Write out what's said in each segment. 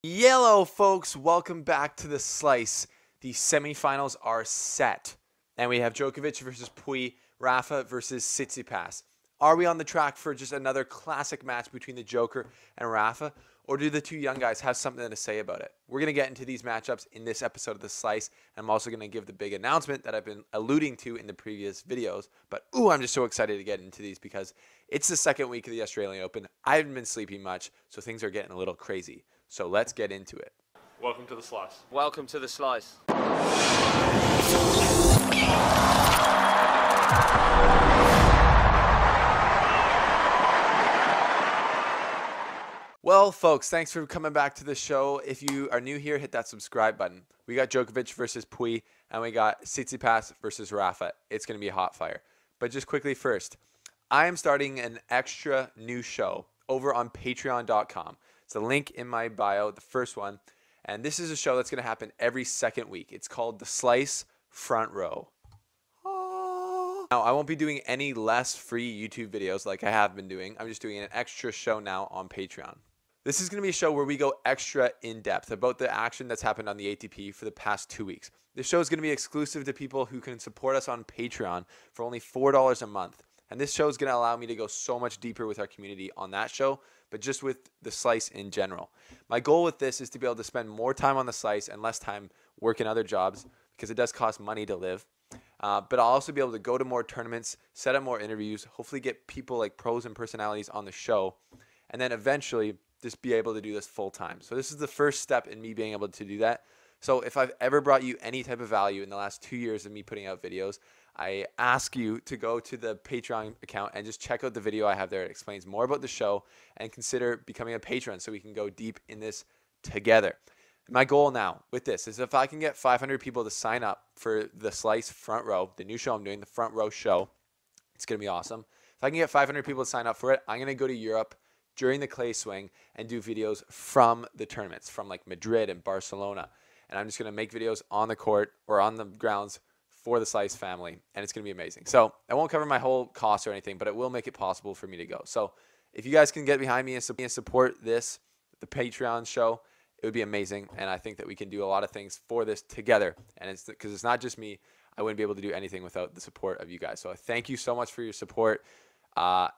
Yellow folks, welcome back to the Slice. The semifinals are set, and we have Djokovic versus Pouille, Rafa versus Tsitsipas. Are we on the track for just another classic match between the Joker and Rafa, or do the two young guys have something to say about it? We're going to get into these matchups in this episode of the Slice, and I'm also going to give the big announcement that I've been alluding to in the previous videos. But I'm just so excited to get into these because it's the second week of the Australian Open. I haven't been sleeping much, so things are getting a little crazy. So let's get into it. Welcome to the Slice. Welcome to the Slice. Well, folks, thanks for coming back to the show. If you are new here, hit that subscribe button. We got Djokovic versus Pouille, and we got Tsitsipas versus Rafa. It's going to be a hot fire. But just quickly first, I am starting an extra new show over on patreon.com. It's a link in my bio, the first one. And this is a show that's going to happen every second week. It's called The Slice Front Row. Now, I won't be doing any less free YouTube videos like I have been doing. I'm just doing an extra show now on Patreon. This is going to be a show where we go extra in-depth about the action that's happened on the ATP for the past 2 weeks. This show is going to be exclusive to people who can support us on Patreon for only $4 a month. And this show is going to allow me to go so much deeper with our community on that show, but just with the Slice in general. My goal with this is to be able to spend more time on the Slice and less time working other jobs because it does cost money to live. But I'll also be able to go to more tournaments, set up more interviews, hopefully get people like pros and personalities on the show, and then eventually just be able to do this full time. So this is the first step in me being able to do that. So if I've ever brought you any type of value in the last 2 years of me putting out videos, I ask you to go to the Patreon account and just check out the video I have there. It explains more about the show and consider becoming a patron so we can go deep in this together. My goal now with this is if I can get 500 people to sign up for the Slice Front Row, the new show I'm doing, the Front Row show, it's going to be awesome. If I can get 500 people to sign up for it, I'm going to go to Europe during the clay swing and do videos from the tournaments, from like Madrid and Barcelona. And I'm just going to make videos on the court or on the grounds for the Slice family, and it's going to be amazing. So I won't cover my whole cost or anything, but it will make it possible for me to go. So if you guys can get behind me and support this, the Patreon show, it would be amazing. And I think that we can do a lot of things for this together. And it's because it's not just me. I wouldn't be able to do anything without the support of you guys. So thank you so much for your support.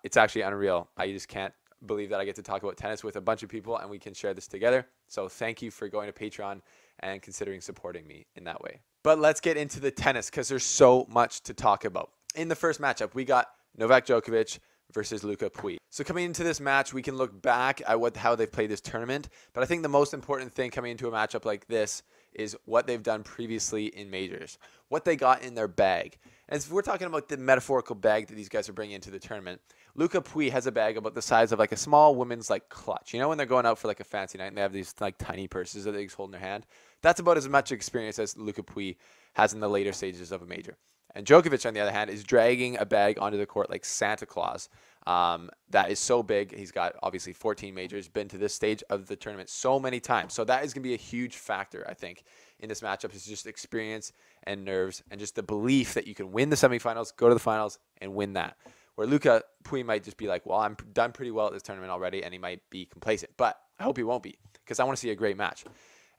It's actually unreal. I just can't believe that I get to talk about tennis with a bunch of people and we can share this together. So thank you for going to Patreon and considering supporting me in that way. But let's get into the tennis because there's so much to talk about. In the first matchup, we got Novak Djokovic versus Luca Pouille. So coming into this match, we can look back at how they've played this tournament. But I think the most important thing coming into a matchup like this is what they've done previously in majors, what they got in their bag. And if we're talking about the metaphorical bag that these guys are bringing into the tournament, Luca Pouille has a bag about the size of like a small woman's like clutch. You know when they're going out for like a fancy night and they have these like tiny purses that they just hold in their hand? That's about as much experience as Luca Pouille has in the later stages of a major. And Djokovic, on the other hand, is dragging a bag onto the court like Santa Claus. That is so big. He's got obviously 14 majors, been to this stage of the tournament so many times. So that is going to be a huge factor, I think, in this matchup. Is just experience and nerves and just the belief that you can win the semifinals, go to the finals, and win that. Where Luca Pouille might just be like, well, I'm done pretty well at this tournament already, and he might be complacent. But I hope he won't be because I want to see a great match.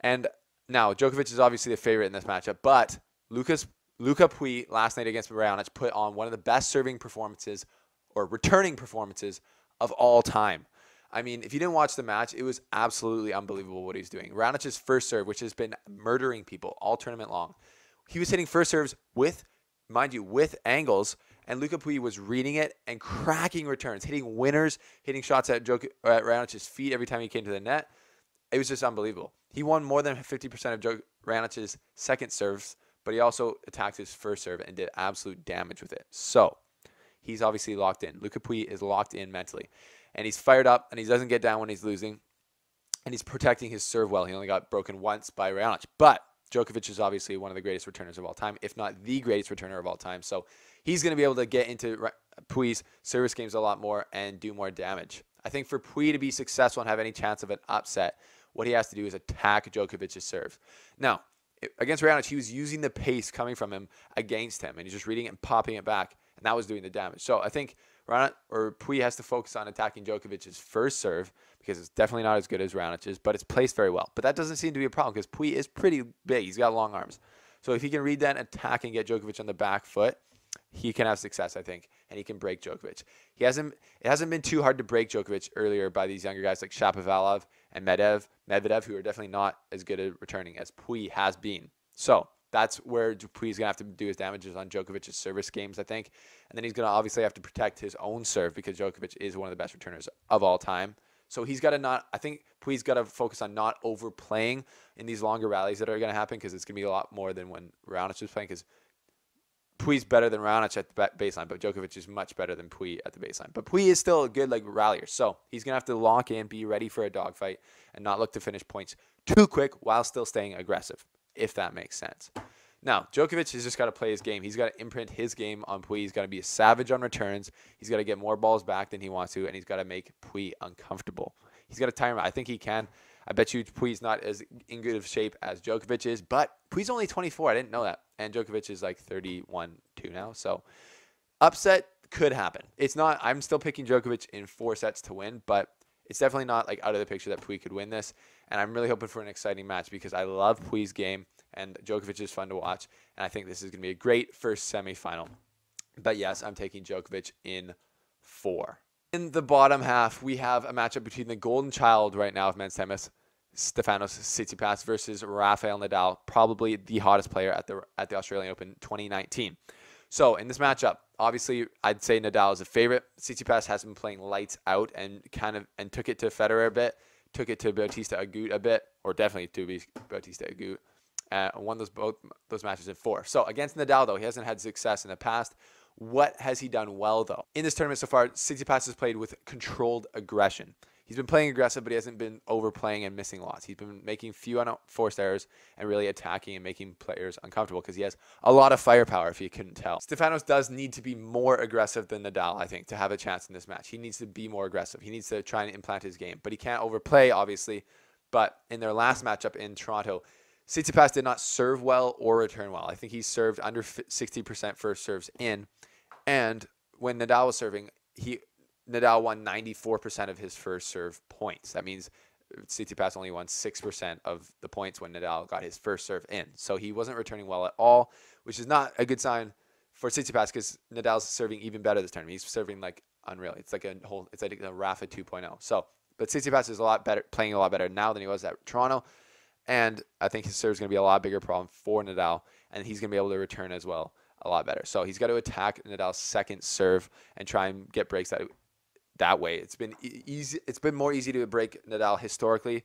And now, Djokovic is obviously the favorite in this matchup, but Luca Pouille last night against Raonic put on one of the best serving performances or returning performances of all time. I mean, if you didn't watch the match, it was absolutely unbelievable what he's doing. Raonic's first serve, which has been murdering people all tournament long, he was hitting first serves with, mind you, with angles, and Luca Pouille was reading it and cracking returns, hitting winners, hitting shots at Raonic's feet every time he came to the net. It was just unbelievable. He won more than 50% of Raonic's second serves, but he also attacked his first serve and did absolute damage with it. So he's obviously locked in. Luca Pouille is locked in mentally. And he's fired up, and he doesn't get down when he's losing. And he's protecting his serve well. He only got broken once by Raonic. But Djokovic is obviously one of the greatest returners of all time, if not the greatest returner of all time. So he's going to be able to get into Pouille's service games a lot more and do more damage. I think for Pouille to be successful and have any chance of an upset, what he has to do is attack Djokovic's serve. Now, against Raonic, he was using the pace coming from him against him, and he's just reading it and popping it back, and that was doing the damage. So I think Pouille has to focus on attacking Djokovic's first serve because it's definitely not as good as Raonic's, but it's placed very well. But that doesn't seem to be a problem because Pouille is pretty big. He's got long arms. So if he can read that and attack and get Djokovic on the back foot, he can have success, I think, and he can break Djokovic. It hasn't been too hard to break Djokovic earlier by these younger guys like Shapovalov and Medvedev, who are definitely not as good at returning as Pouille has been. So that's where Pouille's going to have to do his damages on Djokovic's service games, I think. And then he's going to obviously have to protect his own serve because Djokovic is one of the best returners of all time. So he's got to I think Pouille's got to focus on not overplaying in these longer rallies that are going to happen because it's going to be a lot more than when Raonic was playing because Pouille's better than Raonic at the baseline, but Djokovic is much better than Pouille at the baseline. But Pouille is still a good rallier, so he's going to have to lock in, be ready for a dogfight, and not look to finish points too quick while still staying aggressive, if that makes sense. Now, Djokovic has just got to play his game. He's got to imprint his game on Pouille. He's got to be a savage on returns. He's got to get more balls back than he wants to, and he's got to make Pouille uncomfortable. He's got to tire him. I think he can. I bet you Pouille's not as in good of shape as Djokovic is, but Pouille's only 24. I didn't know that. And Djokovic is like 31-2 now. So upset could happen. It's not. I'm still picking Djokovic in 4 sets to win, but it's definitely not out of the picture that Pouille could win this. And I'm really hoping for an exciting match because I love Pouille's game and Djokovic is fun to watch. And I think this is going to be a great first semifinal. But yes, I'm taking Djokovic in 4. In the bottom half, we have a matchup between the golden child right now of men's tennis, Stefanos Tsitsipas versus Rafael Nadal, probably the hottest player at the Australian Open 2019. So in this matchup, obviously I'd say Nadal is a favorite. Tsitsipas has been playing lights out and took it to Federer a bit, took it to Bautista Agut a bit, or definitely to Bautista Agut. Won both those matches in 4. So against Nadal, though, he hasn't had success in the past. What has he done well, though? In this tournament so far, Tsitsipas has played with controlled aggression. He's been playing aggressive, but he hasn't been overplaying and missing lots. He's been making few unforced errors and really attacking and making players uncomfortable because he has a lot of firepower, if you couldn't tell. Stefanos does need to be more aggressive than Nadal, I think, to have a chance in this match. He needs to be more aggressive. He needs to try and implant his game, but he can't overplay, obviously. But in their last matchup in Toronto, Tsitsipas did not serve well or return well. I think he served under 60% first serves in. And when Nadal was serving, Nadal won 94% of his first serve points. That means Tsitsipas only won 6% of the points when Nadal got his first serve in. So he wasn't returning well at all, which is not a good sign for Tsitsipas because Nadal's serving even better this tournament. He's serving like unreal. It's like a Rafa 2.0. So, but Tsitsipas is playing a lot better now than he was at Toronto. And I think his serve is going to be a lot bigger problem for Nadal, and he's going to be able to return as well a lot better. So he's got to attack Nadal's second serve and try and get breaks that way. It's been easy. It's been more easy to break Nadal historically,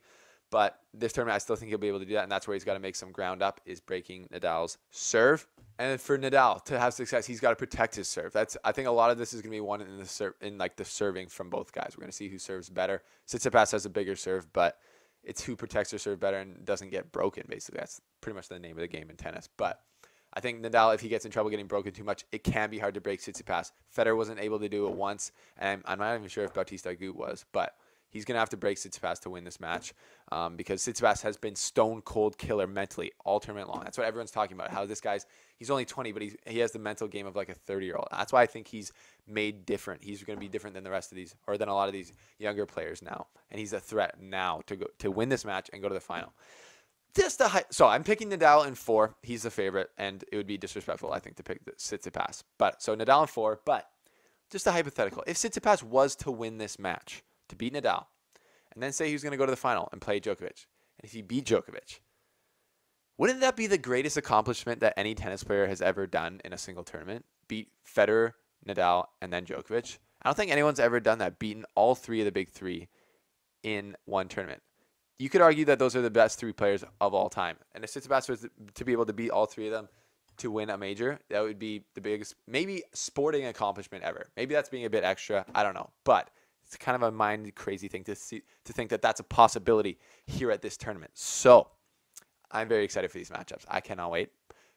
but this tournament I still think he'll be able to do that, and that's where he's got to make some ground up is breaking Nadal's serve. And for Nadal to have success, he's got to protect his serve. I think a lot of this is going to be won in the serving from both guys. We're going to see who serves better. Tsitsipas has a bigger serve, but it's who protects their serve better and doesn't get broken, basically. That's pretty much the name of the game in tennis. But I think Nadal, if he gets in trouble getting broken too much, it can be hard to break Tsitsipas. Federer wasn't able to do it once, and I'm not even sure if Bautista Agut was, but he's going to have to break Tsitsipas to win this match because Tsitsipas has been stone cold killer mentally all tournament long. That's what everyone's talking about, how this he's only 20, but he has the mental game of like a 30-year-old. That's why I think he's made different. He's going to be different than the rest of these, or than a lot of these younger players now. And he's a threat now to win this match and go to the final. So I'm picking Nadal in 4. He's the favorite, and it would be disrespectful, I think, to pick Tsitsipas. So Nadal in 4, but just a hypothetical. If Tsitsipas was to win this match, to beat Nadal, and then say he was going to go to the final and play Djokovic, and if he beat Djokovic, wouldn't that be the greatest accomplishment that any tennis player has ever done in a single tournament? Beat Federer, Nadal, and then Djokovic? I don't think anyone's ever done that, beaten all 3 of the big 3 in one tournament. You could argue that those are the best 3 players of all time. And if Tsitsipas was to be able to beat all 3 of them to win a major, that would be the biggest, maybe sporting accomplishment ever. Maybe that's being a bit extra. I don't know. But it's kind of a mind-crazy thing to think that that's a possibility here at this tournament. So I'm very excited for these matchups. I cannot wait.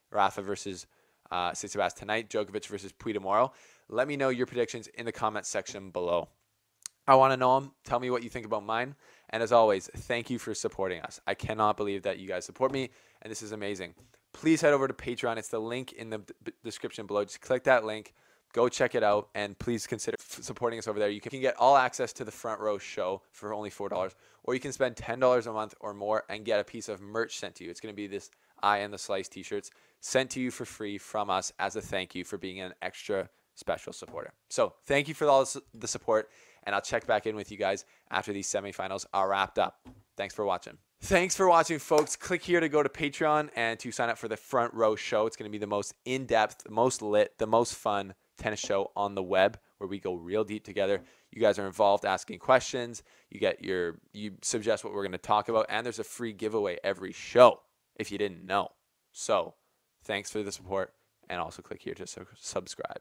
Rafa versus Tsitsipas tonight. Djokovic versus Pouille tomorrow. Let me know your predictions in the comments section below. I want to know them. Tell me what you think about mine. And as always, thank you for supporting us. I cannot believe that you guys support me, and this is amazing. Please head over to Patreon. It's the link in the description below. Just click that link. Go check it out, and please consider supporting us over there. You can get all access to the front row show for only $4, or you can spend $10 a month or more and get a piece of merch sent to you. It's going to be this I and the Slice t-shirts sent to you for free from us as a thank you for being an extra special supporter. So thank you for all the support, and I'll check back in with you guys after these semifinals are wrapped up. Thanks for watching. Thanks for watching, folks. Click here to go to Patreon and to sign up for the front row show. It's going to be the most in-depth, the most lit, the most fun tennis show on the web, where we go real deep together. You guys are involved asking questions. You suggest what we're going to talk about, and there's a free giveaway every show if you didn't know. So thanks for the support, and also click here to subscribe.